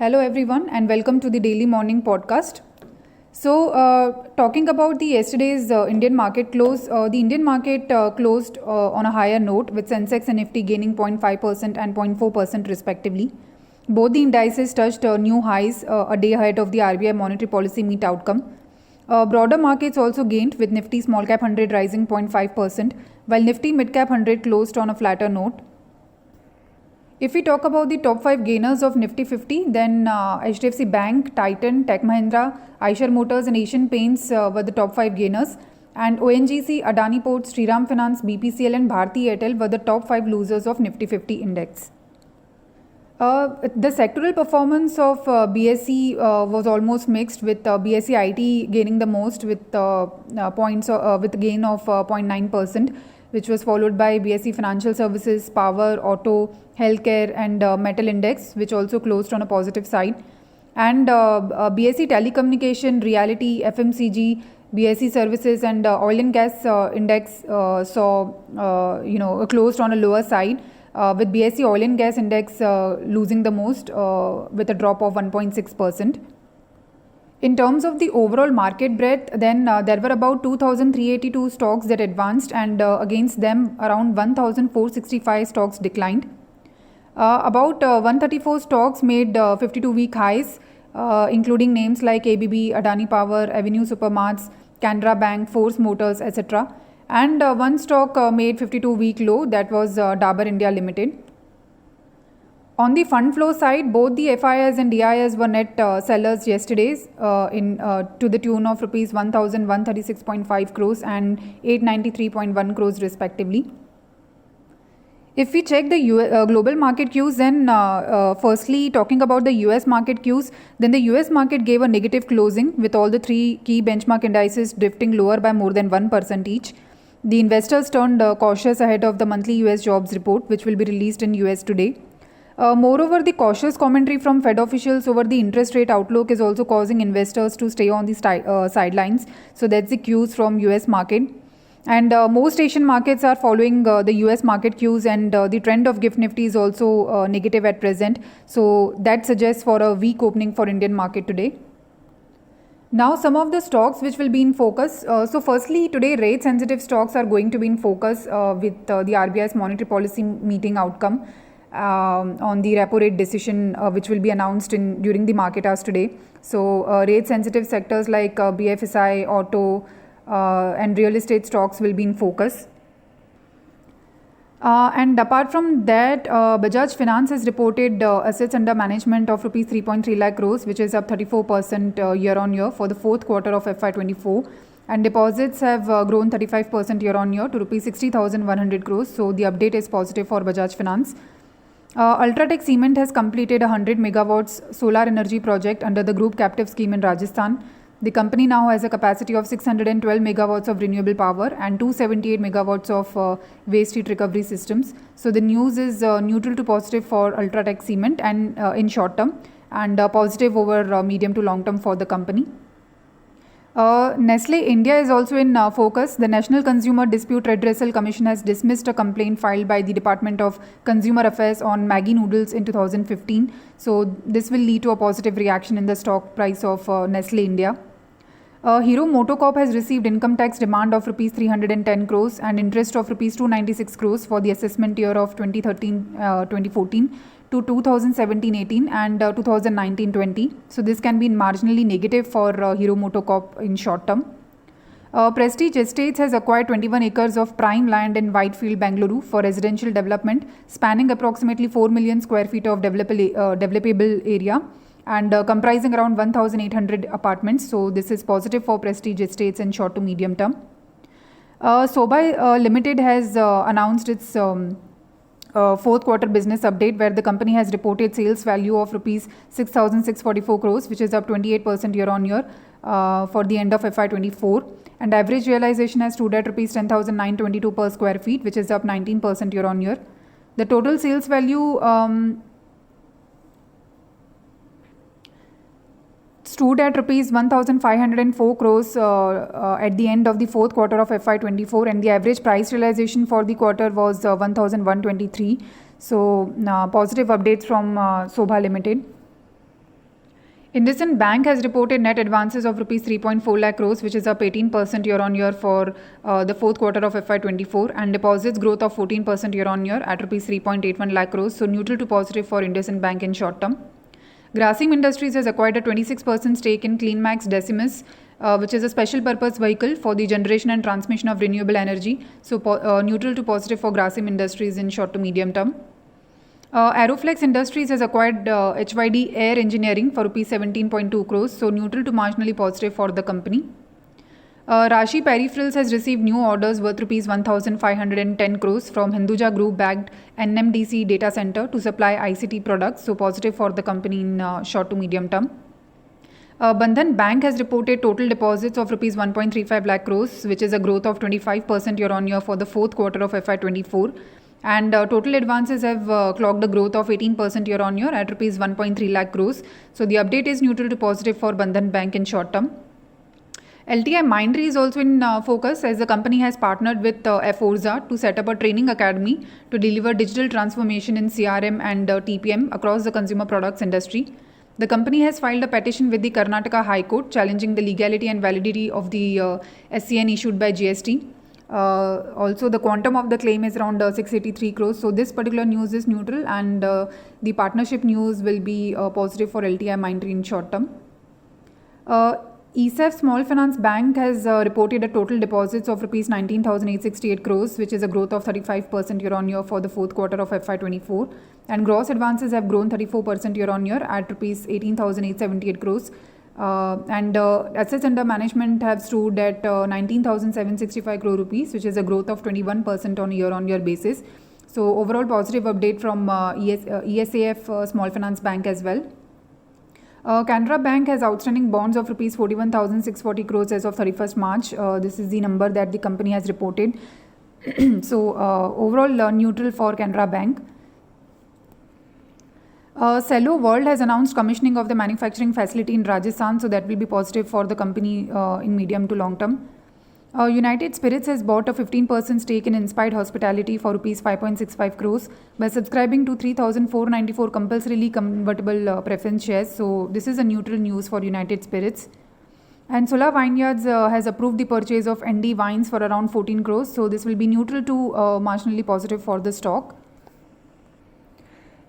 Hello, everyone, and welcome to the Daily Morning Podcast. Talking about the yesterday's Indian market close, the Indian market closed on a higher note with Sensex and Nifty gaining 0.5% and 0.4% respectively. Both the indices touched new highs a day ahead of the RBI monetary policy meet outcome. Broader markets also gained with Nifty Small Cap 100 rising 0.5%, while Nifty Mid Cap 100 closed on a flatter note. If we talk about the top 5 gainers of Nifty 50, then HDFC Bank, Titan, Tech Mahindra, Eicher Motors and Asian Paints were the top 5 gainers. And ONGC, Adani Ports, Shriram Finance, BPCL and Bharti Airtel were the top 5 losers of Nifty 50 index. The sectoral performance of BSE was almost mixed, with BSE IT gaining the most with with a gain of 0.9%, which was followed by BSE Financial Services, Power, Auto, Healthcare and Metal Index, which also closed on a positive side. And BSE Telecommunication, Realty, FMCG, BSE Services and Oil and Gas Index closed on a lower side. With BSE Oil and Gas Index losing the most with a drop of 1.6%. In terms of the overall market breadth, then there were about 2,382 stocks that advanced, and against them around 1,465 stocks declined. About 134 stocks made 52-week highs, including names like ABB, Adani Power, Avenue Supermarts, Canara Bank, Force Motors, etc. And one stock made 52-week low, that was Dabur India Limited. On the fund flow side, both the FIIs and DIIs were net sellers yesterday to the tune of rupees 1,136.5 crores and 893.1 crores respectively. If we check the global market cues, then firstly talking about the US market cues, then the US market gave a negative closing with all the three key benchmark indices drifting lower by more than 1% each. The investors turned cautious ahead of the monthly US jobs report, which will be released in US today. Moreover, the cautious commentary from Fed officials over the interest rate outlook is also causing investors to stay on the sidelines. So that's the cues from US market. And most Asian markets are following the US market cues, and the trend of GIFT Nifty is also negative at present. So that suggests for a weak opening for Indian market today. Now some of the stocks which will be in focus. So firstly, today rate sensitive stocks are going to be in focus with the RBI's monetary policy meeting outcome on the repo rate decision which will be announced during the market hours today. So rate sensitive sectors like BFSI, auto and real estate stocks will be in focus. And apart from that, Bajaj Finance has reported assets under management of rupees 3.3 lakh crores, which is up 34% year on year for the fourth quarter of FY24. And deposits have grown 35% year on year to rupees 60,100 crores. So the update is positive for Bajaj Finance. Ultratech Cement has completed a 100 megawatts solar energy project under the group captive scheme in Rajasthan. The company now has a capacity of 612 megawatts of renewable power and 278 megawatts of waste heat recovery systems. So the news is neutral to positive for Ultratech Cement and in short term, and positive over medium to long term for the company. Nestle India is also in focus. The National Consumer Dispute Redressal Commission has dismissed a complaint filed by the Department of Consumer Affairs on Maggi noodles in 2015. So this will lead to a positive reaction in the stock price of Nestle India. Hero MotoCorp has received income tax demand of rupees 310 crores and interest of rupees 296 crores for the assessment year of 2013-2014 to 2017-18 and 2019-20. So this can be marginally negative for Hero MotoCorp in short term. Prestige Estates has acquired 21 acres of prime land in Whitefield, Bengaluru for residential development, spanning approximately 4 million square feet of developable area and comprising around 1,800 apartments. So this is positive for Prestige Estates in short to medium term. Sobai Limited has announced its fourth quarter business update, where the company has reported sales value of rupees 6,644 crores, which is up 28% year on year for the end of FY24. And average realization has stood at rupees 10,922 per square feet, which is up 19% year on year. The total sales value stood at rupees 1,504 crores at the end of the fourth quarter of FY24, and the average price realization for the quarter was 1,123. So positive updates from Sobha Limited. IndusInd Bank has reported net advances of rupees 3.4 lakh crores, which is up 18% year-on-year for the fourth quarter of FY24, and deposits growth of 14% year-on-year at rupees 3.81 lakh crores, so neutral to positive for IndusInd Bank in short term. Grasim Industries has acquired a 26% stake in CleanMax Decimus, which is a special purpose vehicle for the generation and transmission of renewable energy, so neutral to positive for Grasim Industries in short to medium term. Aeroflex Industries has acquired HYD Air Engineering for rupees 17.2 crores, so neutral to marginally positive for the company. Rashi Peripherals has received new orders worth rupees 1,510 crores from Hinduja Group backed NMDC data center to supply ICT products, so positive for the company in short to medium term. Bandhan Bank has reported total deposits of rupees 1.35 lakh crores, which is a growth of 25% year-on-year for the fourth quarter of FY24. And total advances have clocked a growth of 18% year-on-year at rupees 1.3 lakh crores. So the update is neutral to positive for Bandhan Bank in short term. LTI Mindtree is also in focus as the company has partnered with Forza to set up a training academy to deliver digital transformation in CRM and TPM across the consumer products industry. The company has filed a petition with the Karnataka High Court challenging the legality and validity of the SCN issued by GST. Also, the quantum of the claim is around 683 crores. So this particular news is neutral, and the partnership news will be positive for LTI Mindtree in short term. ESEF Small Finance Bank has reported a total deposits of rupees 19,868 crores, which is a growth of 35% year-on-year for the fourth quarter of FY24. And gross advances have grown 34% year-on-year at rupees 18,878 crores. And assets under management have stood at 19,765 crore rupees, which is a growth of 21% on a year-on-year basis. So overall positive update from ESAF Small Finance Bank as well. Canara Bank has outstanding bonds of rupees 41,640 crores as of 31st March. This is the number that the company has reported. So overall neutral for Canara Bank. Cello World has announced commissioning of the manufacturing facility in Rajasthan, so that will be positive for the company in medium to long term. United Spirits has bought a 15% stake in Inspired Hospitality for rupees 5.65 crores by subscribing to 3,494 compulsorily convertible preference shares. So this is a neutral news for United Spirits. And Sula Vineyards has approved the purchase of ND Wines for around 14 crores. So this will be neutral to marginally positive for the stock.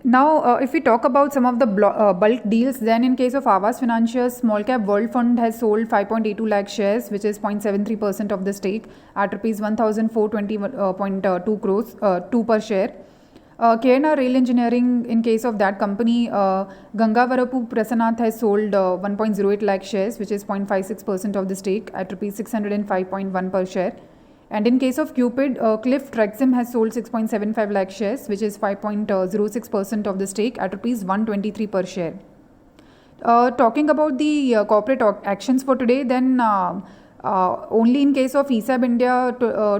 Now, if we talk about some of the bulk deals, then in case of Aavas Financiers, Small Cap World Fund has sold 5.82 lakh shares, which is 0.73% of the stake at rupees 1,420.2 crores, 2 per share. KNR Rail Engineering, in case of that company, Gangavarapu Prasanath has sold 1.08 lakh shares, which is 0.56% of the stake at rupees 605.1 per share. And in case of Cupid, Cliff Trexim has sold 6.75 lakh shares, which is 5.06% of the stake at rupees 123 per share. Talking about the corporate actions for today, then only in case of ESAB India,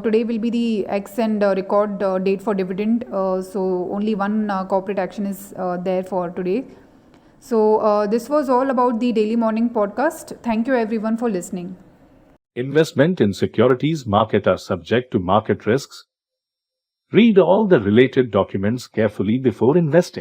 today will be the X and record date for dividend. So only one corporate action is there for today. So this was all about the Daily Morning Podcast. Thank you everyone for listening. Investment in securities market are subject to market risks. Read all the related documents carefully before investing.